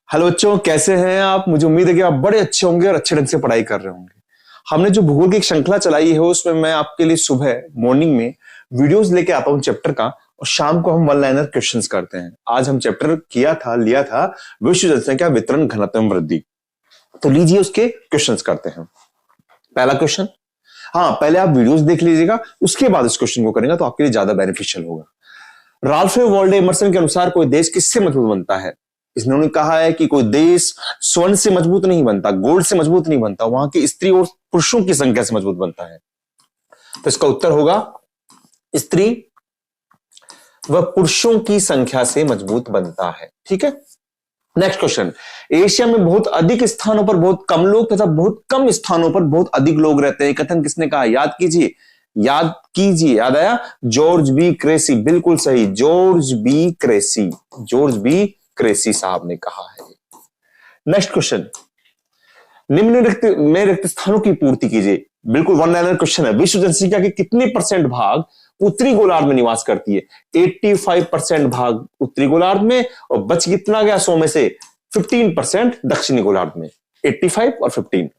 Hello बच्चों, कैसे हैं आप। मुझे उम्मीद है कि आप बड़े अच्छे होंगे और अच्छे ढंग से पढ़ाई कर रहे होंगे। हमने जो भूगोल की एक श्रृंखला चलाई है उसमें मैं आपके लिए सुबह मॉर्निंग में वीडियोस लेके आता हूं चैप्टर का, और शाम को हम वन लाइनर क्वेश्चंस करते हैं। आज हम चैप्टर लिया था विश्व जनसंख्या वितरण घनत्व में वृद्धि। तो लीजिए उसके क्वेश्चंस करते हैं। पहला क्वेश्चन, हाँ पहले आप वीडियोस देख लीजिएगा, उसके बाद इस क्वेश्चन को करेंगे तो आपके लिए ज्यादा बेनिफिशियल होगा। राल्फ वॉल्डो एमर्सन के अनुसार कोई देश किससे मजबूत बनता है। इन्होंने कहा है कि कोई देश स्वर्ण से मजबूत नहीं बनता, गोल्ड से मजबूत नहीं बनता, वहां की स्त्री और पुरुषों की संख्या से मजबूत बनता है। तो इसका उत्तर होगा स्त्री व पुरुषों की संख्या से मजबूत बनता है। ठीक है। नेक्स्ट क्वेश्चन, एशिया में बहुत अधिक स्थानों पर बहुत कम लोग तथा बहुत कम स्थानों पर बहुत अधिक लोग रहते हैं। कथन किसने कहा, याद कीजिए, याद आया, जॉर्ज बी क्रेसी। बिल्कुल सही, जॉर्ज बी क्रेसी साहब ने कहा है। नेक्स्ट क्वेश्चन, निम्न में रिक्त स्थानों की पूर्ति कीजिए। बिल्कुल वन लाइनर क्वेश्चन है। विश्व जनसंख्या के कितने परसेंट भाग उत्तरी गोलार्ध में निवास करती है। 85% भाग उत्तरी गोलार्ध में, और बच कितना गया 100 में से 15% दक्षिणी गोलार्ध में। 85 और 15।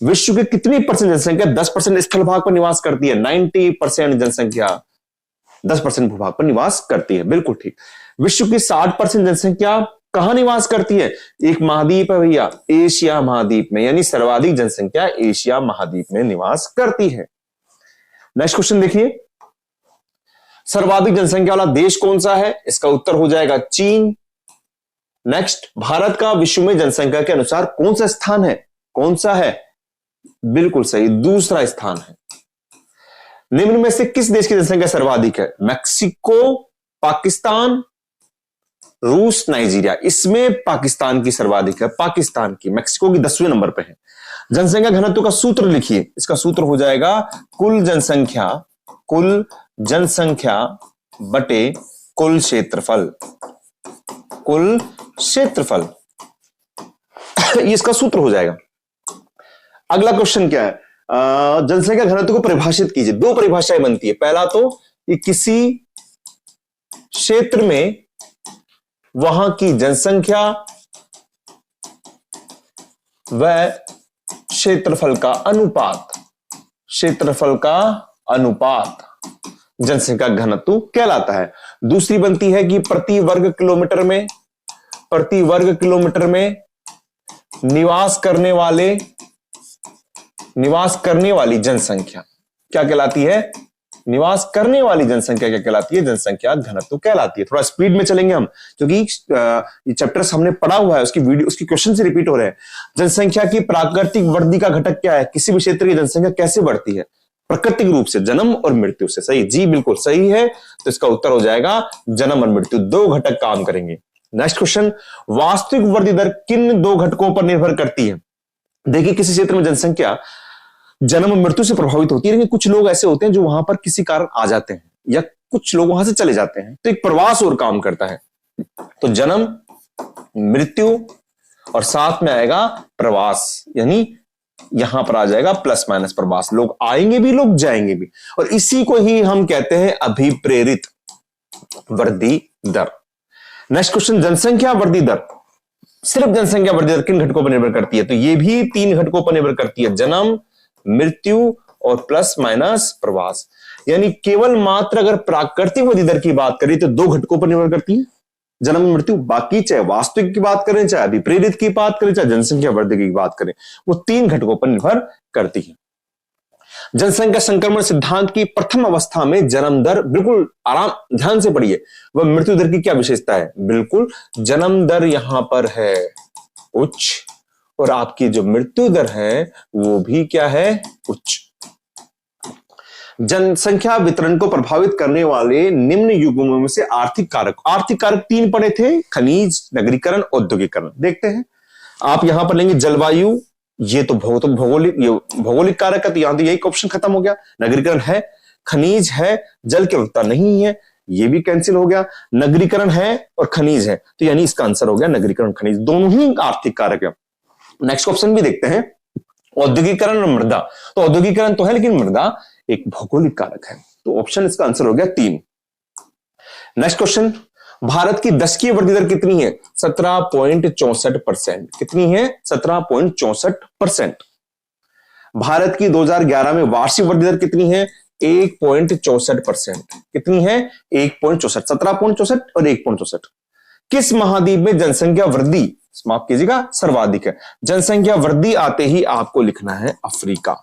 विश्व की कितनी परसेंट जनसंख्या 10% स्थल भाग पर निवास करती है। 90% जनसंख्या 10% भूभाग पर निवास करती है। बिल्कुल ठीक। विश्व की 60% जनसंख्या कहां निवास करती है। एक महाद्वीप है भैया, एशिया महाद्वीप में, यानी सर्वाधिक जनसंख्या एशिया महाद्वीप में निवास करती है। नेक्स्ट क्वेश्चन देखिए, सर्वाधिक जनसंख्या वाला देश कौन सा है। इसका उत्तर हो जाएगा चीन। नेक्स्ट, भारत का विश्व में जनसंख्या के अनुसार कौन सा स्थान है। कौन सा है, बिल्कुल सही, दूसरा स्थान है। निम्न में से किस देश की जनसंख्या सर्वाधिक है। मैक्सिको, पाकिस्तान, रूस, नाइजीरिया। इसमें पाकिस्तान की सर्वाधिक है, पाकिस्तान की। मैक्सिको की 10वें नंबर पे है। जनसंख्या घनत्व का सूत्र लिखिए। इसका सूत्र हो जाएगा कुल जनसंख्या बटे कुल क्षेत्रफल। ये इसका सूत्र हो जाएगा। अगला क्वेश्चन क्या है, जनसंख्या घनत्व को परिभाषित कीजिए। दो परिभाषाएं बनती है। पहला तो ये किसी क्षेत्र में वहां की जनसंख्या व क्षेत्रफल का अनुपात जनसंख्या घनत्व कहलाता है। दूसरी बनती है कि प्रति वर्ग किलोमीटर में निवास करने वाली जनसंख्या क्या कहलाती है। निवास करने वाली जनसंख्या क्या कहलाती है, जनसंख्या घनत्व कहलाती है। थोड़ा स्पीड में चलेंगे हम, क्योंकि ये चैप्टर्स हमने पढ़ा हुआ है, उसकी क्वेश्चन से रिपीट हो रहे हैं। जनसंख्या की प्राकृतिक वृद्धि का घटक क्या है। किसी भी क्षेत्र की जनसंख्या कैसे बढ़ती है, प्राकृतिक रूप से, जन्म और मृत्यु से। सही जी, बिल्कुल सही है। तो इसका उत्तर हो जाएगा जन्म और मृत्यु, दो घटक काम करेंगे। नेक्स्ट क्वेश्चन, वास्तविक वृद्धि दर किन दो घटकों पर निर्भर करती है। देखिए, किसी क्षेत्र में जनसंख्या जन्म और मृत्यु से प्रभावित होती है, लेकिन कुछ लोग ऐसे होते हैं जो वहां पर किसी कारण आ जाते हैं, या कुछ लोग वहां से चले जाते हैं, तो एक प्रवास और काम करता है। तो जन्म, मृत्यु और साथ में आएगा प्रवास, यानी यहां पर आ जाएगा प्लस माइनस प्रवास। लोग आएंगे भी, लोग जाएंगे भी, और इसी को ही हम कहते हैं अभिप्रेरित वृद्धि दर। नेक्स्ट क्वेश्चन, जनसंख्या वृद्धि दर, सिर्फ जनसंख्या वृद्धि दर किन घटकों पर निर्भर करती है। तो ये भी 3 घटकों पर निर्भर करती है, जन्म, मृत्यु और प्लस माइनस प्रवास। यानी केवल मात्र अगर प्राकृतिक वृद्धि दर की बात करें तो 2 घटकों पर निर्भर करती है, जन्म, मृत्यु। बाकी चाहे वास्तविक की बात करें, चाहे अभिप्रेरित की बात करें, चाहे जनसंख्या वृद्धि की बात करें, वो 3 घटकों पर निर्भर करती है। जनसंख्या संक्रमण सिद्धांत की प्रथम अवस्था में जन्म दर, बिल्कुल आराम ध्यान से पढ़िए, वह मृत्यु दर की क्या विशेषता है। बिल्कुल जन्म दर यहां पर है उच्च, और आपकी जो मृत्यु दर है वो भी क्या है, उच्च। जनसंख्या वितरण को प्रभावित करने वाले निम्न युग्मों में से आर्थिक कारक 3 पड़े थे, खनिज, नगरीकरण, औद्योगिकरण। देखते हैं, आप यहां पर लेंगे जलवायु, ये तो भौगोलिक कारक है, तो यहां तो यही ऑप्शन खत्म हो गया। नगरीकरण है, खनिज है, जल की उपलब्धता नहीं है, ये भी कैंसिल हो गया। नगरीकरण है और खनिज है, तो यानी इसका आंसर हो गया नगरीकरण, खनिज, दोनों ही आर्थिक कारक है। नेक्स्ट ऑप्शन भी देखते हैं, औद्योगिकरण और मृदा। तो औद्योगिकरण तो है, लेकिन मृदा एक भौगोलिक कारक है, तो ऑप्शन इसका आंसर हो गया 3। नेक्स्ट क्वेश्चन, भारत की दशकीय वृद्धि दर कितनी है? 17.64%। कितनी है? 17.64%। भारत की 2011 में वार्षिक वृद्धि दर कितनी है? 1.64%। कितनी है? 1.64, 17.64 और 1.64। किस महाद्वीप में जनसंख्या वृद्धि, माफ कीजिएगा, सर्वाधिक है? जनसंख्या वृद्धि आते ही आपको लिखना है अफ्रीका।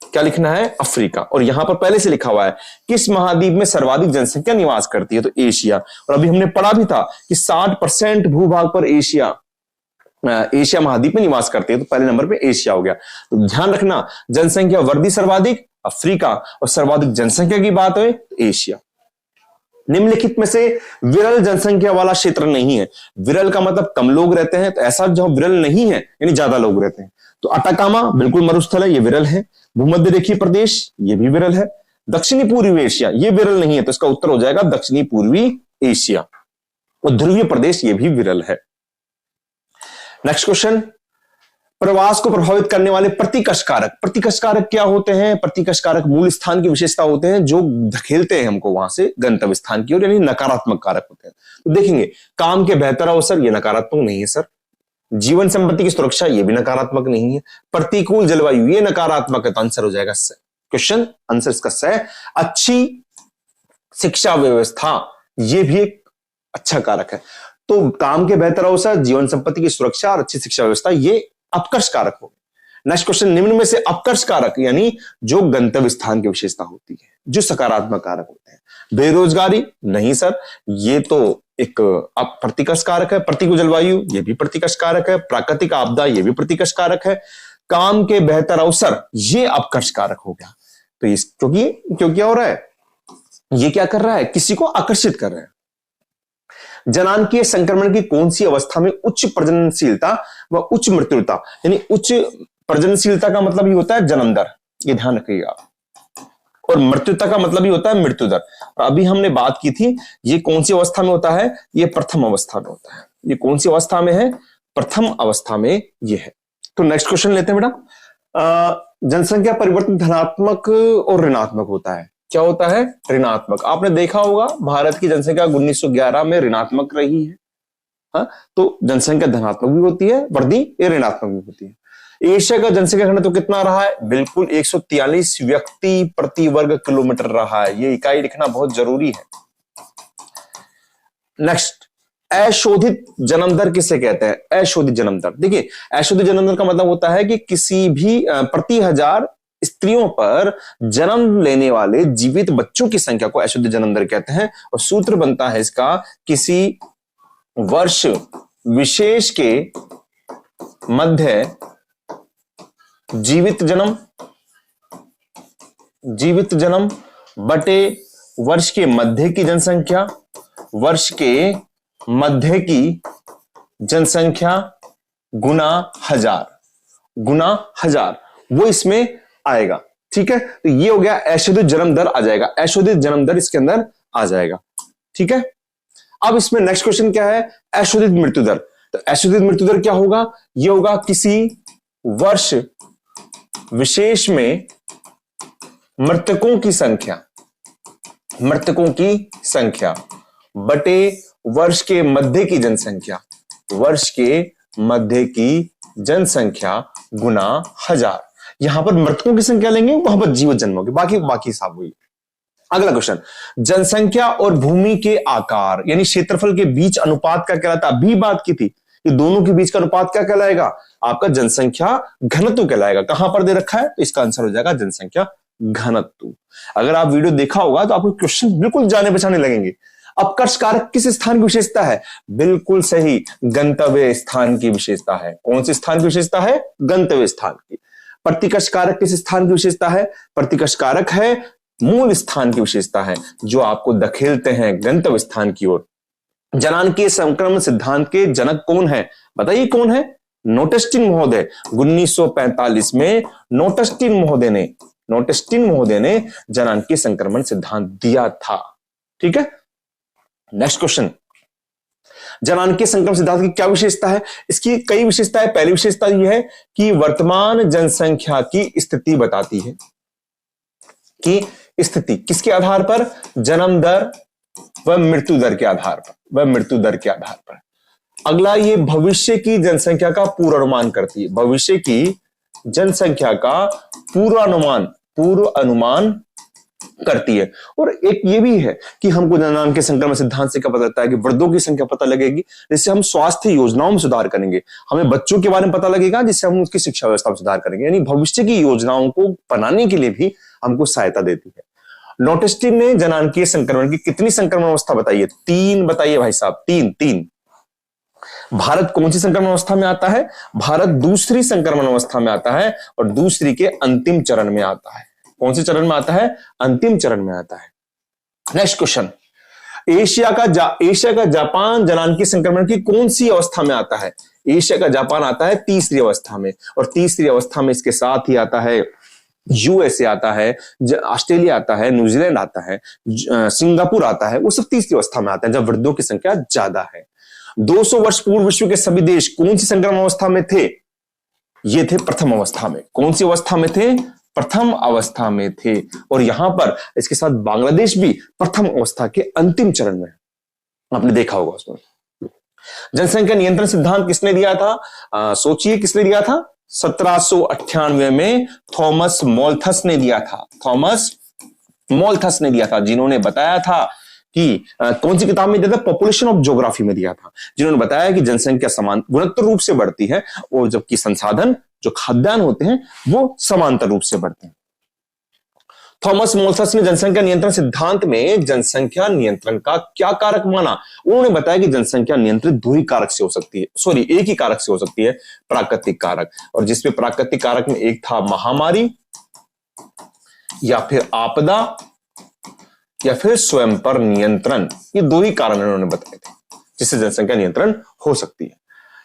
क्या लिखना है? अफ्रीका। और यहां पर पहले से लिखा हुआ है किस महाद्वीप में सर्वाधिक जनसंख्या निवास करती है, तो एशिया। और अभी हमने पढ़ा भी था कि 60% भूभाग पर एशिया महाद्वीप में निवास करती है, तो पहले नंबर पे एशिया हो गया। तो ध्यान रखना, जनसंख्या वृद्धि सर्वाधिक अफ्रीका, और सर्वाधिक जनसंख्या की बात है एशिया। निम्नलिखित में से विरल जनसंख्या वाला क्षेत्र नहीं है। विरल का मतलब कम लोग रहते हैं, तो ऐसा जो विरल नहीं है यानी ज्यादा लोग रहते हैं, तो अटाकामा बिल्कुल मरुस्थल है, ये विरल है। भूमध्य रेखीय प्रदेश ये भी विरल है। दक्षिणी पूर्वी एशिया ये विरल नहीं है, तो इसका उत्तर हो जाएगा दक्षिणी पूर्वी एशिया। और ध्रुवीय प्रदेश ये भी विरल है। नेक्स्ट क्वेश्चन, प्रवास को प्रभावित करने वाले प्रतिकर्ष कारक। प्रतिकर्ष कारक क्या होते हैं? प्रतिकर्ष कारक मूल स्थान की विशेषता होते हैं जो धकेलते हैं हमको वहां से गंतव्य स्थान की ओर, यानी नकारात्मक कारक होते हैं। तो देखेंगे, काम के बेहतर अवसर ये नकारात्मक नहीं है सर। जीवन संपत्ति की सुरक्षा ये भी नकारात्मक नहीं है। प्रतिकूल जलवायु ये नकारात्मक है, तो आंसर हो जाएगा स। क्वेश्चन आंसर इसका स। अच्छी शिक्षा व्यवस्था ये भी एक अच्छा कारक है। तो काम के बेहतर अवसर, जीवन संपत्ति की सुरक्षा और अच्छी शिक्षा व्यवस्था ये अपकर्ष कारक हो। नेक्स्ट क्वेश्चन, निम्न में से अपकर्ष कारक यानी जो गंतव्य स्थान की विशेषता होती है, जो सकारात्मक कारक होते हैं। बेरोजगारी नहीं सर, ये तो एक प्रतिकर्ष कारक है। प्रतिकूल जलवायु ये भी प्रतिकर्ष कारक है। प्राकृतिक आपदा ये भी प्रतिकर्ष कारक है। काम के बेहतर अवसर ये अपकर्ष कारक हो गया। तो इस क्योंकि क्या हो रहा है, ये क्या कर रहा है, किसी को आकर्षित कर रहा है। जनांकीय संक्रमण की कौन सी अवस्था में उच्च प्रजननशीलता व उच्च मृत्युता, यानी उच्च प्रजननशीलता का मतलब ही होता है जन्म दर, ये ध्यान रखिएगा, और मृत्युता का मतलब ही होता है मृत्यु दर। अभी हमने बात की थी, ये कौन सी अवस्था में होता है, ये प्रथम अवस्था में होता है। ये कौन सी अवस्था में है? प्रथम अवस्था में ये है। तो नेक्स्ट क्वेश्चन लेते हैं बेटा। जनसंख्या परिवर्तन धनात्मक और ऋणात्मक होता है। क्या होता है? ऋणात्मक। आपने देखा होगा भारत की जनसंख्या 1911 में ऋणात्मक रही है। हाँ, तो जनसंख्या धनात्मक भी होती है, वृद्धि ये ऋणात्मक भी होती है। एशिया का जनसंख्या घनत्व कितना रहा है? बिल्कुल 143 व्यक्ति प्रति वर्ग किलोमीटर रहा है। ये इकाई लिखना बहुत जरूरी है। नेक्स्ट, अशोधित जन्म दर किसे कहते हैं? अशोधित जन्म दर, देखिए अशोधित जन्म दर का मतलब होता है कि किसी भी प्रति 1000 स्त्रियों पर जन्म लेने वाले जीवित बच्चों की संख्या को अशुद्ध जन्म दर कहते हैं। और सूत्र बनता है इसका, किसी वर्ष विशेष के मध्य जीवित जन्म बटे वर्ष के मध्य की जनसंख्या, वर्ष के मध्य की जनसंख्या गुना 1000 वो इसमें आएगा। ठीक है, तो ये हो गया अशोधित जन्म दर आ जाएगा। अशोधित जन्म दर इसके अंदर आ जाएगा। ठीक है, अब इसमें नेक्स्ट क्वेश्चन क्या है? अशोधित मृत्यु दर। तो अशोधित मृत्यु दर क्या होगा? ये होगा किसी वर्ष विशेष में मृतकों की संख्या बटे वर्ष के मध्य की जनसंख्या, वर्ष के मध्य की जनसंख्या गुना 1000। यहां पर मृतकों की संख्या लेंगे, वहां पर जीवित जन्मों की, बाकी हिसाब हुई। अगला क्वेश्चन, जनसंख्या और भूमि के आकार यानी क्षेत्रफल के बीच अनुपात क्या कहलाता है? अभी बात की थी कि दोनों के बीच का अनुपात क्या कहलाएगा? आपका जनसंख्या घनत्व कहलाएगा। कहां पर दे रखा है? तो इसका आंसर हो जाएगा जनसंख्या घनत्व। अगर आप वीडियो देखा होगा तो आपको क्वेश्चन बिल्कुल जाने पहचाने लगेंगे। अपकर्ष कारक किस स्थान की विशेषता है? बिल्कुल सही, गंतव्य स्थान की विशेषता है। कौन सी स्थान की विशेषता है? गंतव्य स्थान की। प्रतिकर्ष कारक किस स्थान की विशेषता है? प्रतिकर्ष कारक है मूल स्थान की विशेषता है, जो आपको धकेलते हैं गंतव्य स्थान की ओर। जनांकीय संक्रमण सिद्धांत के जनक कौन है? बताइए कौन है? नोटेस्टिन महोदय। 1945 में नोटेस्टिन महोदय ने जनांकीय संक्रमण सिद्धांत दिया था। ठीक है, नेक्स्ट क्वेश्चन, जनांकीय संक्रमण सिद्धांत की क्या विशेषता है? इसकी कई विशेषताएं। पहली विशेषता यह है कि वर्तमान जनसंख्या की स्थिति बताती है कि स्थिति किसके आधार पर? जन्म दर वह मृत्यु दर के आधार पर, वह मृत्यु दर के आधार पर। अगला, ये भविष्य की जनसंख्या का पूर्वानुमान करती है, भविष्य की जनसंख्या का पूर्व अनुमान करती है। और एक ये भी है कि हमको जननांग के संक्रमण सिद्धांत से क्या पता लगता है कि वृद्धों की संख्या पता लगेगी, जिससे हम स्वास्थ्य योजनाओं में सुधार करेंगे, हमें बच्चों के बारे में पता लगेगा, जिससे हम उसकी शिक्षा व्यवस्था में सुधार करेंगे। यानी भविष्य की योजनाओं को बनाने के लिए भी हमको सहायता देती है। नोटिस्टिन ने जनांकीय संक्रमण की कितनी संक्रमण अवस्था बताई है? 3 बताइए भाई साहब, 3। भारत कौन सी संक्रमण अवस्था में आता है? भारत दूसरी संक्रमण अवस्था में आता है और दूसरी के अंतिम चरण में आता है। कौन से चरण में आता है? अंतिम चरण में आता है। नेक्स्ट क्वेश्चन, एशिया का जापान जनांकीय संक्रमण की कौन सी अवस्था में आता है? एशिया का जापान आता है तीसरी अवस्था में, और तीसरी अवस्था में इसके साथ ही आता है यूएसए आता है, ऑस्ट्रेलिया आता है, न्यूजीलैंड आता है, सिंगापुर आता है, वो सब तीसरी अवस्था में आते हैं जब वृद्धों की संख्या ज्यादा है। 200 वर्ष पूर्व विश्व के सभी देश कौन सी संक्रमण अवस्था में थे? ये थे प्रथम अवस्था में। कौन सी अवस्था में थे? प्रथम अवस्था में थे। और यहां पर इसके साथ बांग्लादेश भी प्रथम अवस्था के अंतिम चरण में है, आपने देखा होगा उसमें। जनसंख्या नियंत्रण सिद्धांत किसने दिया था? सोचिए किसने दिया था? 1798 में थॉमस मोल्थस ने दिया था। थॉमस मोल्थस ने दिया था, जिन्होंने बताया था कि कौन सी किताब में दिया था? पॉपुलेशन ऑफ ज्योग्राफी में दिया था, जिन्होंने बताया कि जनसंख्या समान गुणोत्तर रूप से बढ़ती है और जबकि संसाधन जो खाद्यान्न होते हैं वो समांतर रूप से बढ़ते हैं। थॉमस मोल्थस ने जनसंख्या नियंत्रण सिद्धांत में जनसंख्या नियंत्रण का क्या कारक माना? उन्होंने बताया कि जनसंख्या नियंत्रित 2 ही कारक से हो सकती है, सॉरी एक ही कारक से हो सकती है, प्राकृतिक कारक। और जिसमें प्राकृतिक कारक में एक था महामारी, या फिर आपदा, या फिर स्वयं पर नियंत्रण। ये 2 ही कारण उन्होंने बताए थे जिससे जनसंख्या नियंत्रण हो सकती है।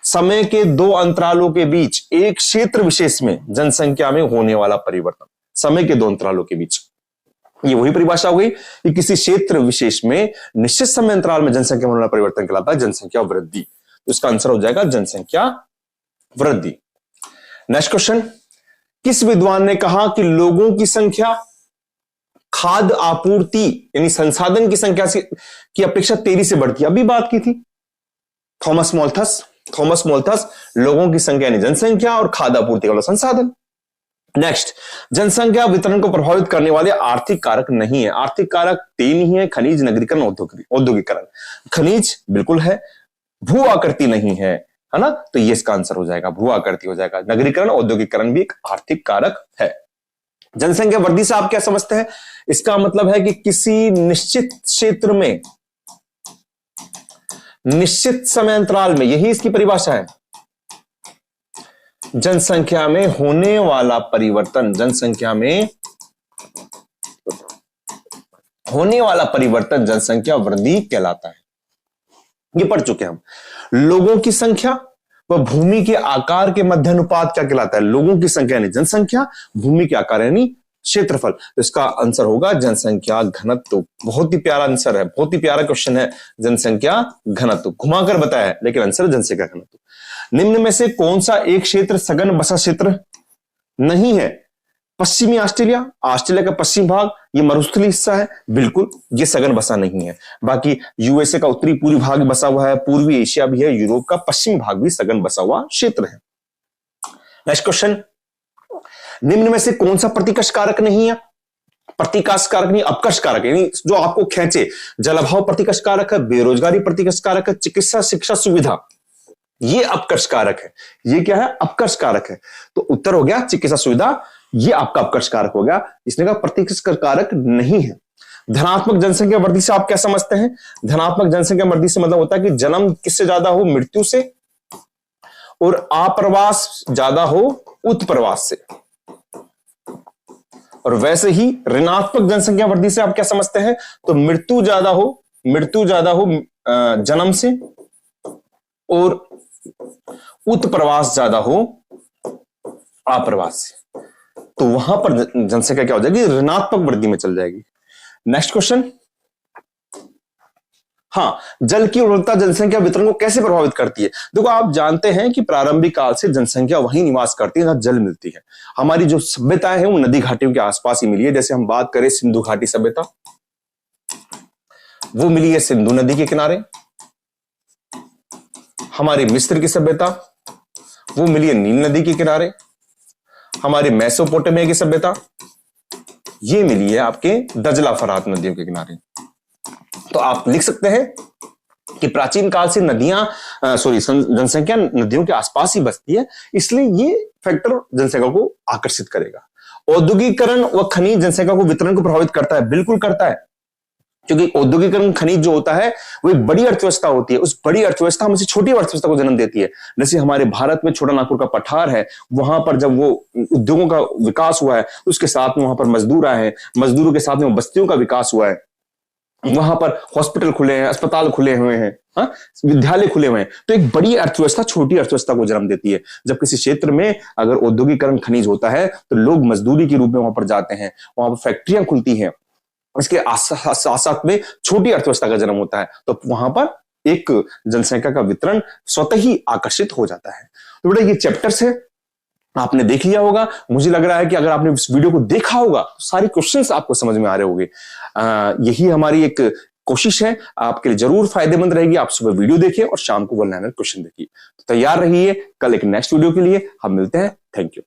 समय के 2 अंतरालों के बीच एक क्षेत्र विशेष में जनसंख्या में होने वाला परिवर्तन। समय के 2 अंतरालों के बीच, ये वही परिभाषा हो गई कि किसी क्षेत्र विशेष में निश्चित समय अंतराल में जनसंख्या में होने वाला परिवर्तन कहलाता है जनसंख्या वृद्धि। तो इसका आंसर हो जाएगा जनसंख्या वृद्धि। नेक्स्ट क्वेश्चन, किस विद्वान ने कहा कि लोगों की संख्या खाद्य आपूर्ति यानी संसाधन की संख्या की अपेक्षा तेजी से बढ़ती है? अभी बात की थी थॉमस मोल्थस, लोगों की संख्या यानी जनसंख्या और खाद्य आपूर्ति वाला संसाधन। नेक्स्ट, जनसंख्या वितरण को प्रभावित करने वाले आर्थिक कारक नहीं है। आर्थिक कारक 3 ही है, खनिज, नगरीकरण, औद्योगिकरण। खनिज बिल्कुल है, भू आकृति नहीं है ना, तो ये इसका आंसर हो जाएगा, भू आकृति हो जाएगा। नगरीकरण, औद्योगिकरण भी एक आर्थिक कारक है। जनसंख्या वृद्धि से आप क्या समझते हैं? इसका मतलब है कि किसी निश्चित क्षेत्र में निश्चित समय अंतराल में, यही इसकी परिभाषा है, जनसंख्या में होने वाला परिवर्तन, जनसंख्या में होने वाला परिवर्तन जनसंख्या वृद्धि कहलाता है। ये पढ़ चुके हम। लोगों की संख्या व भूमि के आकार के मध्य अनुपात क्या कहलाता है? लोगों की संख्या यानी जनसंख्या, भूमि के आकार यानी क्षेत्रफल। तो इसका आंसर होगा जनसंख्या घनत्व। बहुत ही प्यारा आंसर है, बहुत ही प्यारा क्वेश्चन है, जनसंख्या घनत्व। घुमाकर बताया है लेकिन आंसर जनसंख्या घनत्व। निम्न में से कौन सा एक क्षेत्र सघन बसा क्षेत्र नहीं है? पश्चिमी ऑस्ट्रेलिया, ऑस्ट्रेलिया का पश्चिम भाग, ये मरुस्थलीय हिस्सा है, बिल्कुल ये सघन बसा नहीं है। बाकी यूएसए का उत्तरी पूर्वी भाग बसा हुआ है, पूर्वी एशिया भी है, यूरोप का पश्चिमी भाग भी सघन बसा हुआ क्षेत्र है। नेक्स्ट क्वेश्चन, निम्न में से कौन सा प्रतिकर्ष कारक नहीं है? प्रतिकर्ष कारक नहीं, अपकर्ष कारक यानी जो आपको खेचे। जलाभाव प्रतिकर्ष कारक है, बेरोजगारी प्रतिकर्ष कारक है, चिकित्सा शिक्षा सुविधा, ये अपकर्ष कारक है। ये क्या है? अपकर्ष कारक है। तो उत्तर हो गया चिकित्सा सुविधा, ये आपका अपकर्ष कारक हो गया। इसने कहा प्रतिकर्ष कारक नहीं है। धनात्मक जनसंख्या वृद्धि से आप क्या समझते हैं? धनात्मक जनसंख्या वृद्धि से मतलब होता है कि जन्म किससे ज्यादा हो? मृत्यु से, और अप्रवास ज्यादा हो उत्प्रवास से। और वैसे ही ऋणात्मक जनसंख्या वृद्धि से आप क्या समझते हैं? तो मृत्यु ज्यादा हो जन्म से, और उत्प्रवास ज्यादा हो अप्रवास से। तो वहां पर जनसंख्या क्या हो जाएगी? ऋणात्मक वृद्धि में चल जाएगी। नेक्स्ट क्वेश्चन, हाँ, जल की उर्वरता जनसंख्या वितरण को कैसे प्रभावित करती है? देखो, आप जानते हैं कि प्रारंभिक काल से जनसंख्या वहीं निवास करती है जहां जल मिलती है। हमारी जो सभ्यताएं हैं वो नदी घाटियों के आसपास ही मिली है। जैसे हम बात करें सिंधु घाटी सभ्यता, वो मिली है सिंधु नदी के किनारे। हमारी मिस्र की सभ्यता वो मिली है नील नदी के किनारे। हमारी मेसोपोटामिया की सभ्यता ये मिली है आपके दजला फरात नदियों के किनारे। तो आप लिख सकते हैं कि प्राचीन काल से नदियां जनसंख्या नदियों के आसपास ही बसती है, इसलिए ये फैक्टर जनसंख्या को आकर्षित करेगा। औद्योगिकरण व खनिज जनसंख्या को वितरण को प्रभावित करता है, बिल्कुल करता है, क्योंकि औद्योगिकरण खनिज जो होता है वो एक बड़ी अर्थव्यवस्था होती है। उस बड़ी अर्थव्यवस्था में से छोटी अर्थव्यवस्था को जन्म देती है। जैसे हमारे भारत में छोटा नागपुर का पठार है, वहां पर जब वो उद्योगों का विकास हुआ है, उसके साथ में वहां पर मजदूर आए हैं, मजदूरों के साथ में बस्तियों का विकास हुआ है, वहां पर हॉस्पिटल खुले हैं, अस्पताल खुले हुए हैं, विद्यालय खुले हुए हैं। तो एक बड़ी अर्थव्यवस्था छोटी अर्थव्यवस्था को जन्म देती है। जब किसी क्षेत्र में अगर औद्योगिकरण खनिज होता है तो लोग मजदूरी के रूप में वहां पर जाते हैं, वहां पर फैक्ट्रियां खुलती हैं, इसके साथ साथ में छोटी अर्थव्यवस्था का जन्म होता है, तो वहां पर एक जनसंख्या का वितरण स्वतः ही आकर्षित हो जाता है। तो बेटा ये चैप्टर्स है, आपने देख लिया होगा। मुझे लग रहा है कि अगर आपने इस वीडियो को देखा होगा तो सारी क्वेश्चंस आपको समझ में आ रहे होंगे। यही हमारी एक कोशिश है, आपके लिए जरूर फायदेमंद रहेगी। आप सुबह वीडियो देखिए और शाम को 1 लाइनर क्वेश्चन देखिए। तो तैयार रहिए, कल एक नेक्स्ट वीडियो के लिए हम मिलते हैं। Thank you.